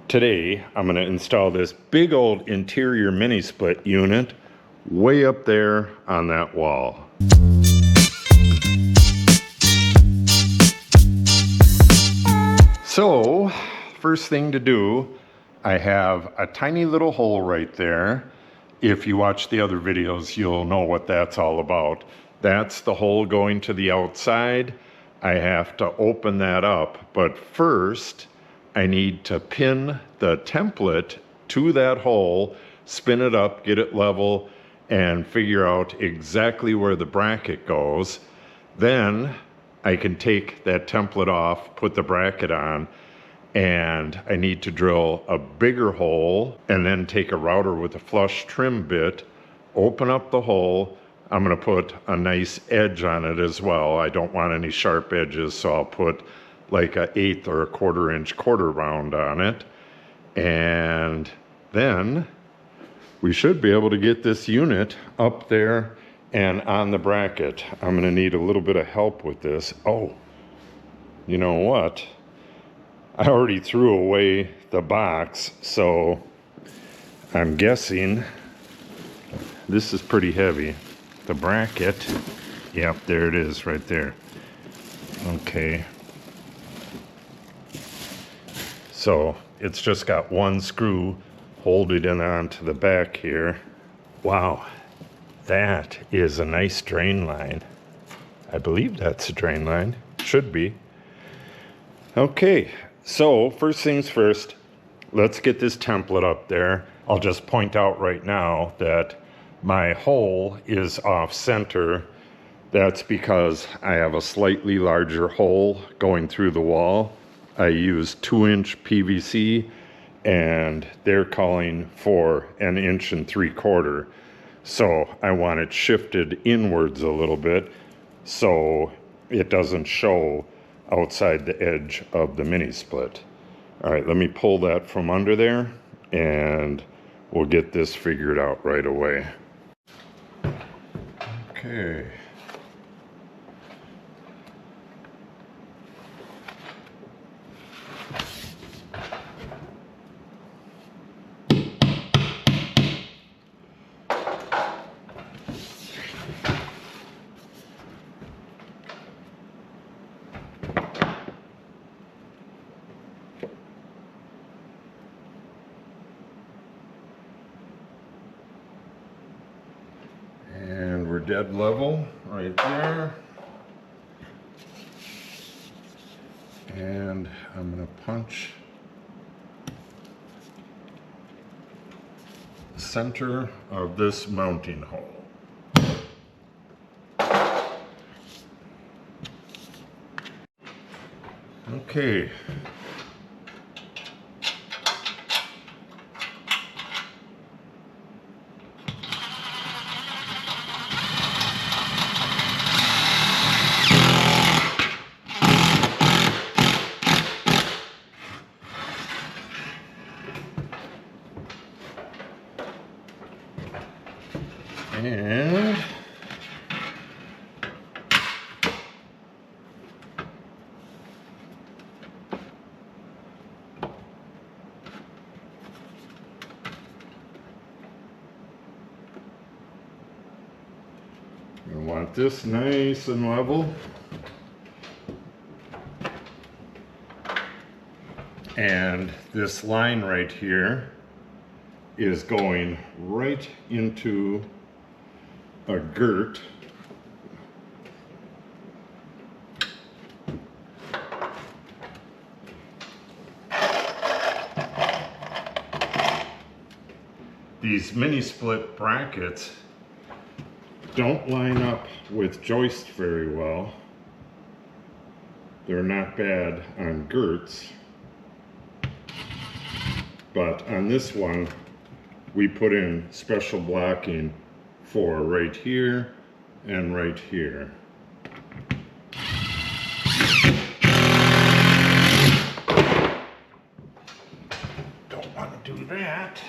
Today, I'm going to install this big old interior mini split unit way up there on that wall. So, first thing to do, I have a tiny little hole right there. If you watch the other videos, you'll know what that's all about. That's the hole going to the outside. I have to open that up, but first, I need to pin the template to that hole, spin it up, get it level, and figure out exactly where the bracket goes. Then I can take that template off, put the bracket on, and I need to drill a bigger hole and then take a router with a flush trim bit, open up the hole. I'm going to put a nice edge on it as well. I don't want any sharp edges, so I'll put like an 1/8 or a 1/4 inch quarter round on it. And then we should be able to get this unit up there and on the bracket. I'm going to need a little bit of help with this. Oh, you know what? I already threw away the box, so I'm guessing this is pretty heavy. The bracket, yep, there it is right there. Okay. So it's just got one screw holding it onto the back here. Wow, that is a nice drain line. I believe that's a drain line. Should be. Okay, so first things first, let's get this template up there. I'll just point out right now that my hole is off center. That's because I have a slightly larger hole going through the wall. I use 2-inch PVC and they're calling for 1 3/4 inches. So I want it shifted inwards a little bit so it doesn't show outside the edge of the mini split. All right, let me pull that from under there and we'll get this figured out right away. Okay. And we're dead level right there. And I'm going to punch the center of this mounting hole. Okay. And I want this nice and level. And this line right here is going right into a girt. These mini split brackets don't line up with joists very well. They're not bad on girts, but on this one we put in special blocking for right here and right here. Don't want to do that.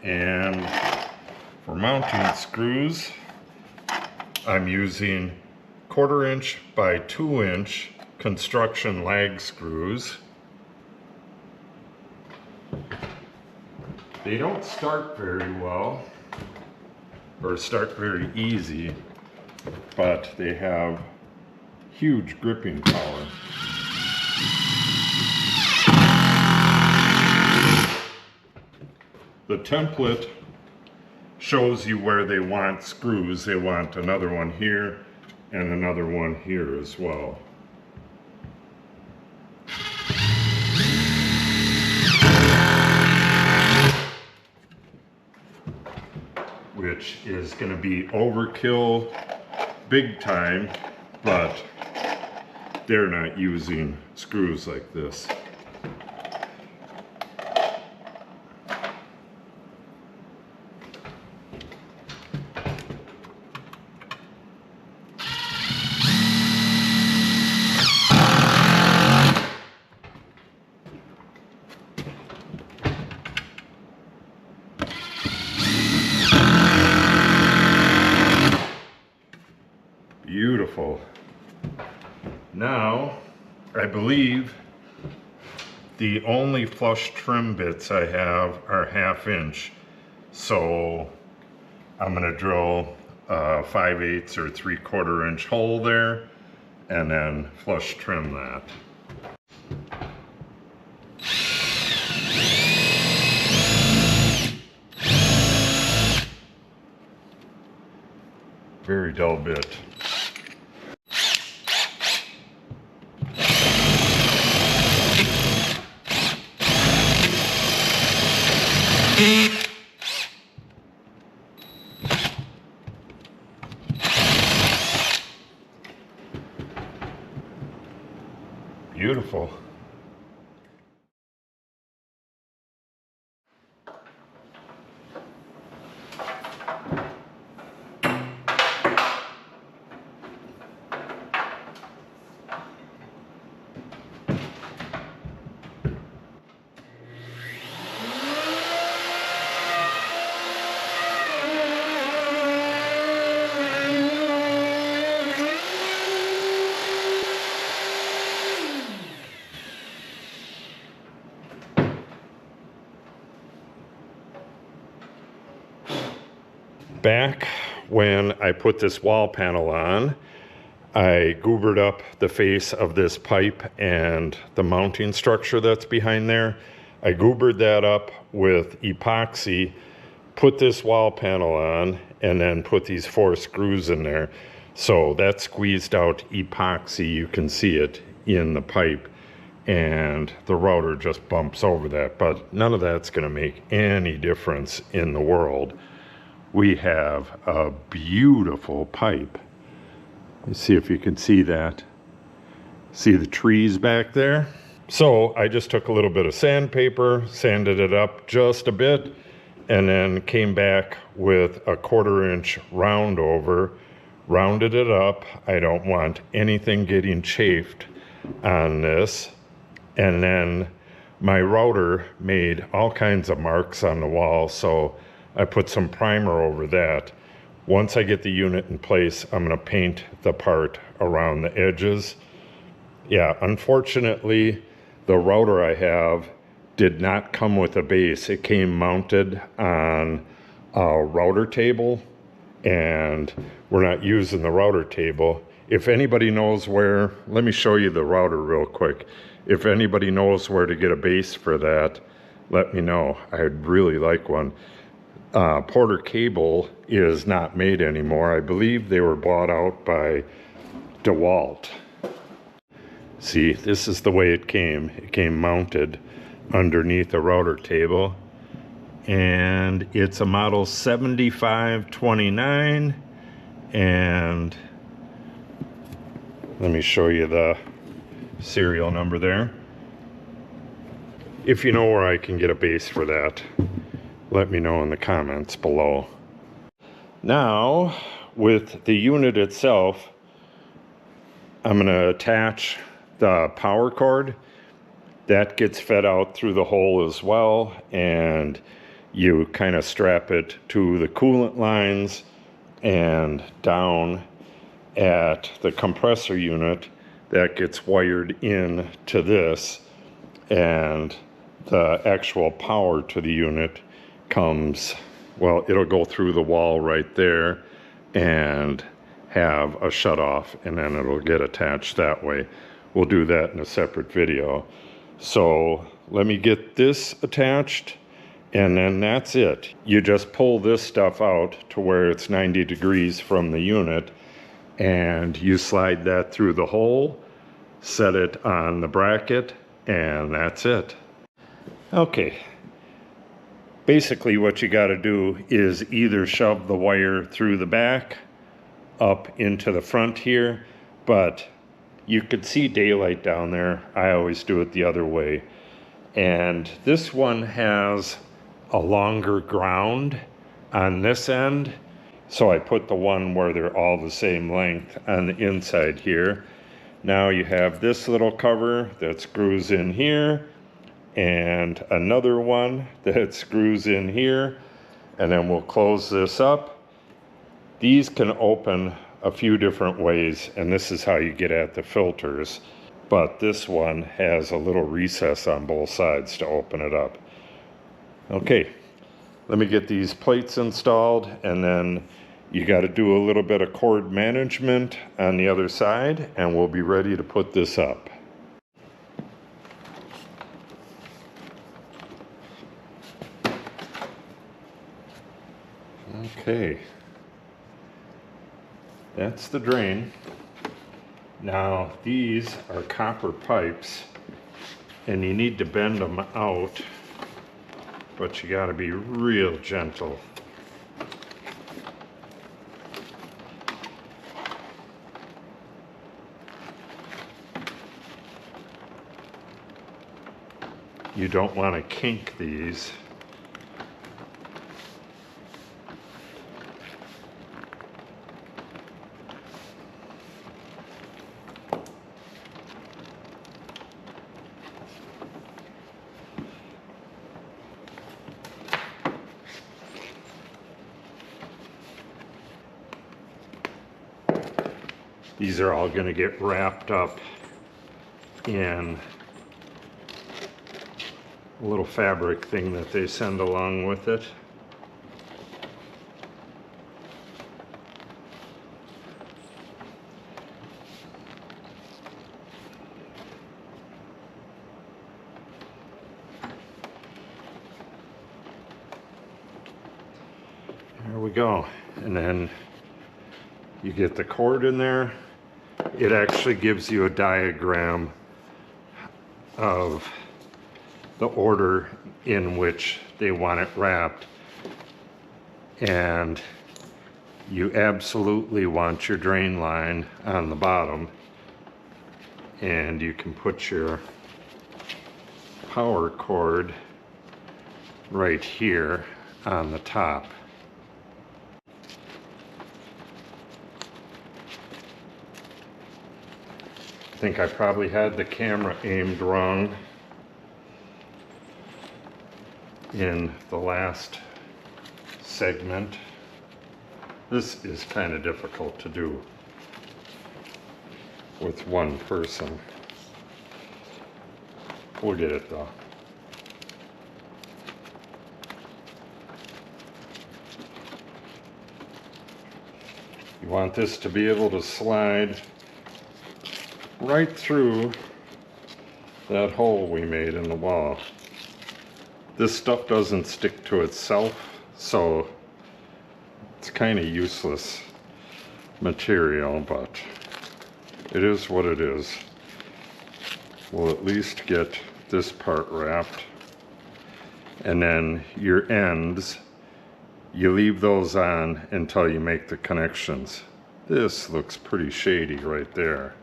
And for mounting screws, I'm using 1/4" by 2" construction lag screws. They don't start very well, or start very easy, but they have huge gripping power. The template shows you where they want screws. They want another one here and another one here as well. Which is going to be overkill big time, but they're not using screws like this. Beautiful. Now, I believe the only flush trim bits I have are 1/2". So I'm going to drill a 5/8 or 3/4" hole there and then flush trim that. Very dull bit. Beautiful. Back when I put this wall panel on, I goobered up the face of this pipe and the mounting structure that's behind there. I goobered that up with epoxy, put this wall panel on, and then put these 4 screws in there. So that squeezed out epoxy. You can see it in the pipe, and the router just bumps over that. But none of that's going to make any difference in the world. We have a beautiful pipe. Let's see if you can see that. See the trees back there? So I just took a little bit of sandpaper, sanded it up just a bit, and then came back with a 1/4" round over, rounded it up. I don't want anything getting chafed on this. And then my router made all kinds of marks on the wall, so I put some primer over that. Once I get the unit in place, I'm going to paint the part around the edges. Yeah, unfortunately, the router I have did not come with a base. It came mounted on a router table, and we're not using the router table. If anybody knows where, let me show you the router real quick. If anybody knows where to get a base for that, let me know. I'd really like one. Porter Cable is not made anymore. I believe they were bought out by DeWalt. See, this is the way it came. It came mounted underneath a router table, and it's a model 7529, and let me show you the serial number there. If you know where I can get a base for that, let me know in the comments below. Now, with the unit itself, I'm going to attach the power cord. That gets fed out through the hole as well, and you kind of strap it to the coolant lines and down, at the compressor unit that gets wired in to this, and the actual power to the unit comes, well, it'll go through the wall right there and have a shutoff, and then it'll get attached that way. We'll do that in a separate video. So let me get this attached, and then that's it. You just pull this stuff out to where it's 90 degrees from the unit, and you slide that through the hole, set it on the bracket, and that's it. Okay. Basically what you got to do is either shove the wire through the back up into the front here, but you could see daylight down there. I always do it the other way. And this one has a longer ground on this end, so I put the one where they're all the same length on the inside here. Now you have this little cover that screws in here, and another one that screws in here, and then we'll close this up. These can open a few different ways, and this is how you get at the filters, but this one has a little recess on both sides to open it up. Okay, let me get these plates installed, and then you got to do a little bit of cord management on the other side, and we'll be ready to put this up. Okay, that's the drain. Now these are copper pipes, and you need to bend them out, but you got to be real gentle. You don't want to kink these. These are all going to get wrapped up in a little fabric thing that they send along with it. There we go. And then you get the cord in there. It actually gives you a diagram of the order in which they want it wrapped, and you absolutely want your drain line on the bottom, and you can put your power cord right here on the top. I think I probably had the camera aimed wrong in the last segment. This is kind of difficult to do with one person. We'll get it though. You want this to be able to slide right through that hole we made in the wall. This stuff doesn't stick to itself, so it's kind of useless material, but it is what it is. We'll at least get this part wrapped, and then your ends, you leave those on until you make the connections. This looks pretty shady right there.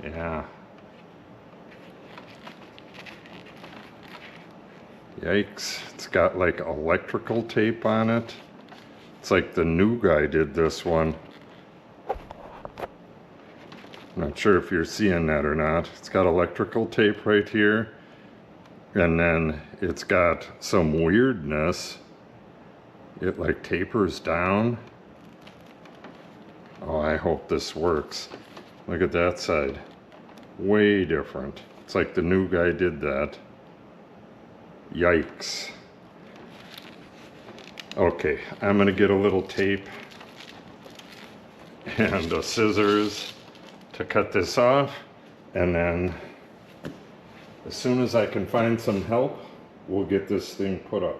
Yeah. Yikes, it's got like electrical tape on it. It's like the new guy did this one. Not sure if you're seeing that or not. It's got electrical tape right here, and then it's got some weirdness. It like tapers down. Oh, I hope this works. Look at that side. Way different. It's like the new guy did that. Yikes. Okay, I'm gonna get a little tape and the scissors to cut this off, and then as soon as I can find some help, we'll get this thing put up.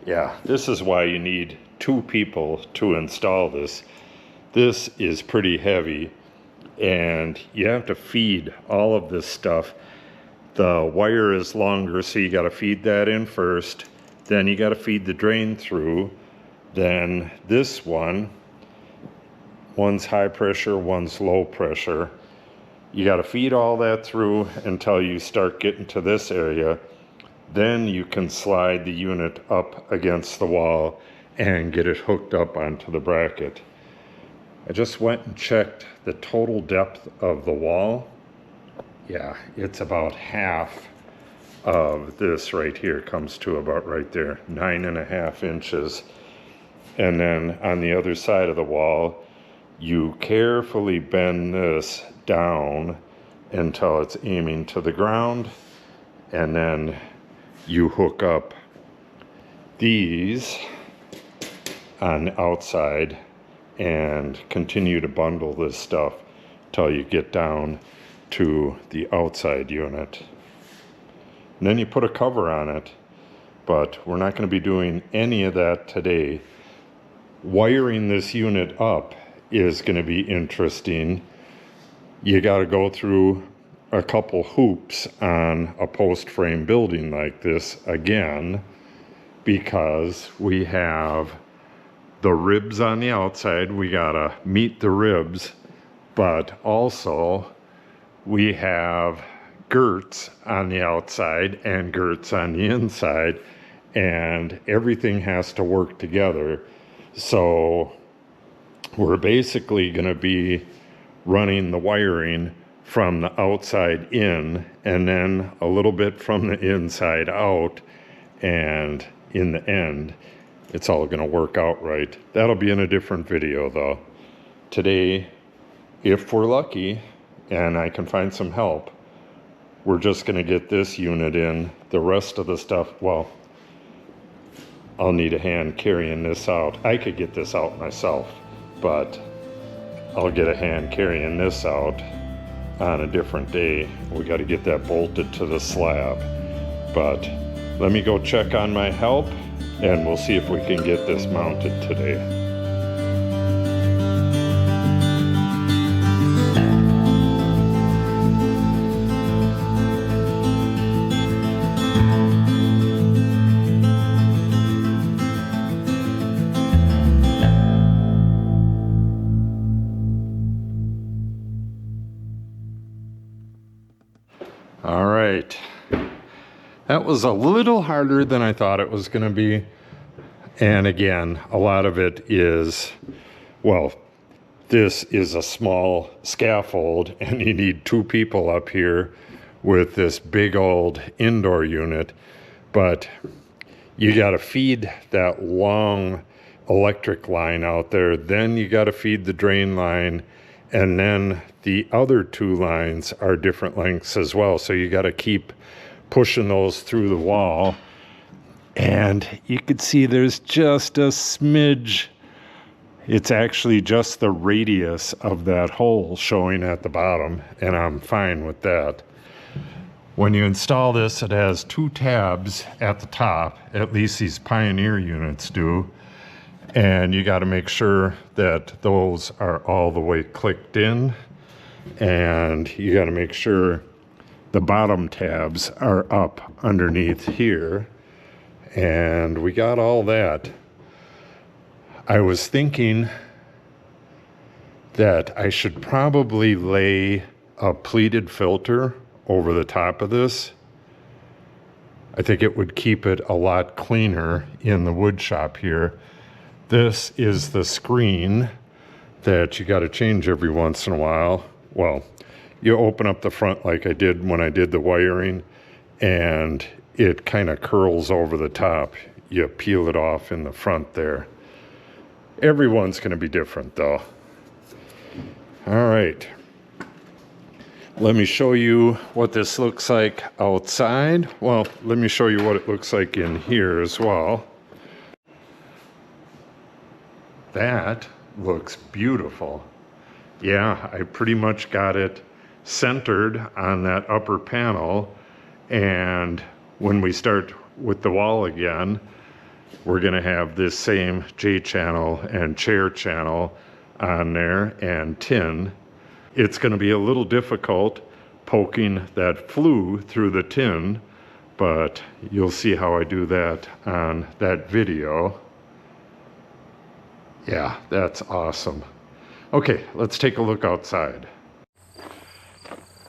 Yeah, this is why you need 2 people to install this. This is pretty heavy, and you have to feed all of this stuff. The wire is longer, so you got to feed that in first. Then you got to feed the drain through. Then this one's high pressure, one's low pressure. You got to feed all that through until you start getting to this area. Then you can slide the unit up against the wall and get it hooked up onto the bracket. I just went and checked the total depth of the wall. Yeah, it's about half of this right here, comes to about right there, 9.5 inches. And then on the other side of the wall, you carefully bend this down until it's aiming to the ground, and then you hook up these on the outside and continue to bundle this stuff till you get down to the outside unit. And then you put a cover on it, but we're not going to be doing any of that today. Wiring this unit up is going to be interesting. You got to go through a couple hoops on a post frame building like this again, because we have the ribs on the outside. We got to meet the ribs, but also we have girts on the outside and girts on the inside, and everything has to work together. So we're basically going to be running the wiring from the outside in, and then a little bit from the inside out, and in the end it's all going to work out right. That'll be in a different video though. Today, if we're lucky and I can find some help, we're just going to get this unit in. The rest of the stuff, well, I'll need a hand carrying this out. I could get this out myself, but I'll get a hand carrying this out on a different day. We got to get that bolted to the slab. But let me go check on my help, and we'll see if we can get this mounted today. All right, that was a little harder than I thought it was going to be. And again, a lot of it is, well, this is a small scaffold and you need 2 people up here with this big old indoor unit, but you got to feed that long electric line out there. Then you got to feed the drain line, and then the other 2 lines are different lengths as well. So you got to keep pushing those through the wall. And you can see there's just a smidge. It's actually just the radius of that hole showing at the bottom, and I'm fine with that. When you install this, it has 2 tabs at the top, at least these Pioneer units do. And you got to make sure that those are all the way clicked in, and you got to make sure the bottom tabs are up underneath here. And we got all that. I was thinking that I should probably lay a pleated filter over the top of this. I think it would keep it a lot cleaner in the wood shop here. This is the screen that you got to change every once in a while. Well, you open up the front like I did when I did the wiring, and it kind of curls over the top. You peel it off in the front there. Everyone's going to be different though. All right. Let me show you what this looks like outside. Well, let me show you what it looks like in here as well. That looks beautiful. Yeah, I pretty much got it centered on that upper panel. And when we start with the wall again, we're gonna have this same J channel and chair channel on there and tin. It's gonna be a little difficult poking that flue through the tin, but you'll see how I do that on that video. Yeah, that's awesome. Okay, let's take a look outside.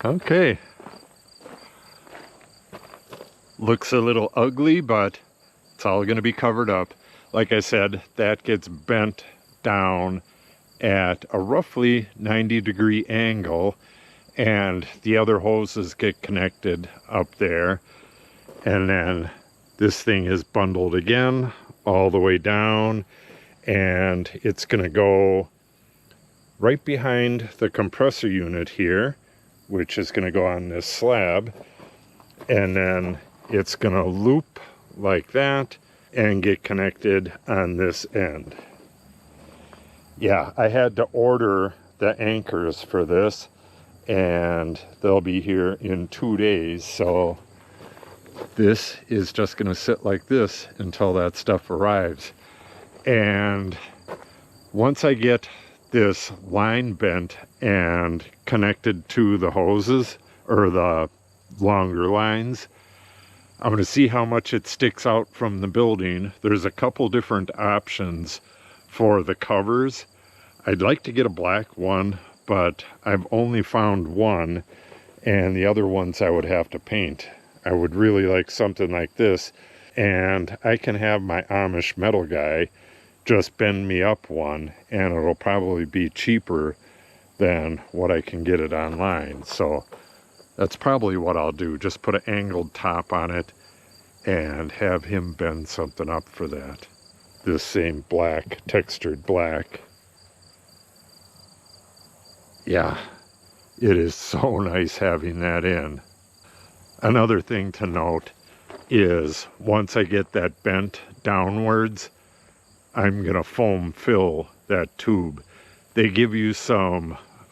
Okay. Looks a little ugly, but it's all going to be covered up. Like I said, that gets bent down at a roughly 90-degree angle, and the other hoses get connected up there. And then this thing is bundled again all the way down, and it's going to go right behind the compressor unit here, which is going to go on this slab, and then it's going to loop like that and get connected on this end. Yeah, I had to order the anchors for this, and they'll be here in 2 days, so this is just going to sit like this until that stuff arrives. And once I get this line bent and connected to the hoses, or the longer lines, I'm going to see how much it sticks out from the building. There's a couple different options for the covers. I'd like to get a black one, but I've only found one, and the other ones I would have to paint. I would really like something like this, and I can have my Amish metal guy just bend me up one, and it'll probably be cheaper than what I can get it online. So that's probably what I'll do. Just put an angled top on it and have him bend something up for that. This same black, textured black. Yeah, it is so nice having that in. Another thing to note is once I get that bent downwards, I'm gonna foam fill that tube. They give you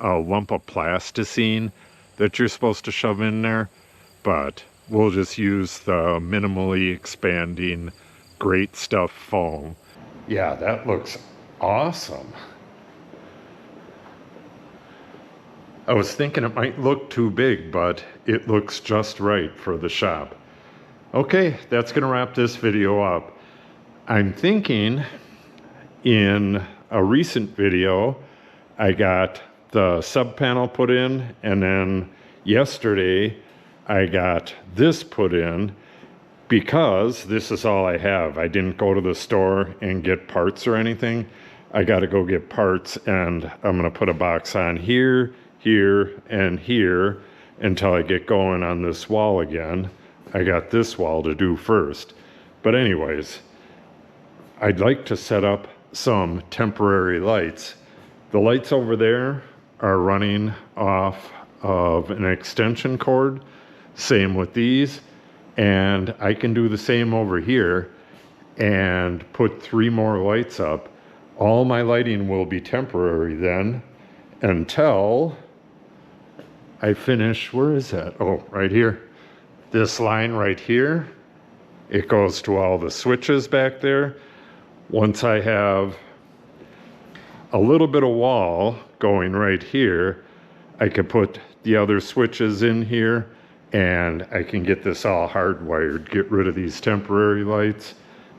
a lump of plasticine that you're supposed to shove in there, but we'll just use the minimally expanding Great Stuff foam. Yeah, that looks awesome. I was thinking it might look too big, but it looks just right for the shop. Okay, that's gonna wrap this video up. I'm thinking in a recent video, I got the sub panel put in, and then yesterday I got this put in because this is all I have. I didn't go to the store and get parts or anything. I got to go get parts, and I'm going to put a box on here, here, and here until I get going on this wall again. I got this wall to do first. But anyways, I'd like to set up some temporary lights. The lights over there are running off of an extension cord. Same with these. And I can do the same over here and put 3 more lights up. All my lighting will be temporary then until I finish, where is that? Oh, right here. This line right here, it goes to all the switches back there. Once I have a little bit of wall going right here, I can put the other switches in here, and I can get this all hardwired, get rid of these temporary lights.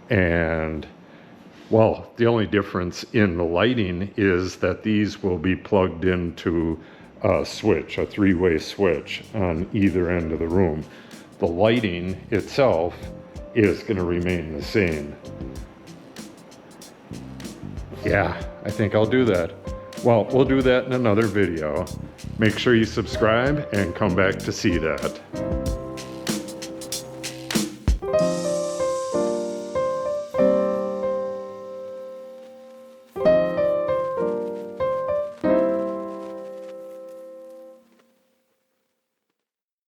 And well, the only difference in the lighting is that these will be plugged into a switch, a 3-way switch on either end of the room. The lighting itself is going to remain the same. Yeah, I think I'll do that. Well, we'll do that in another video. Make sure you subscribe and come back to see that.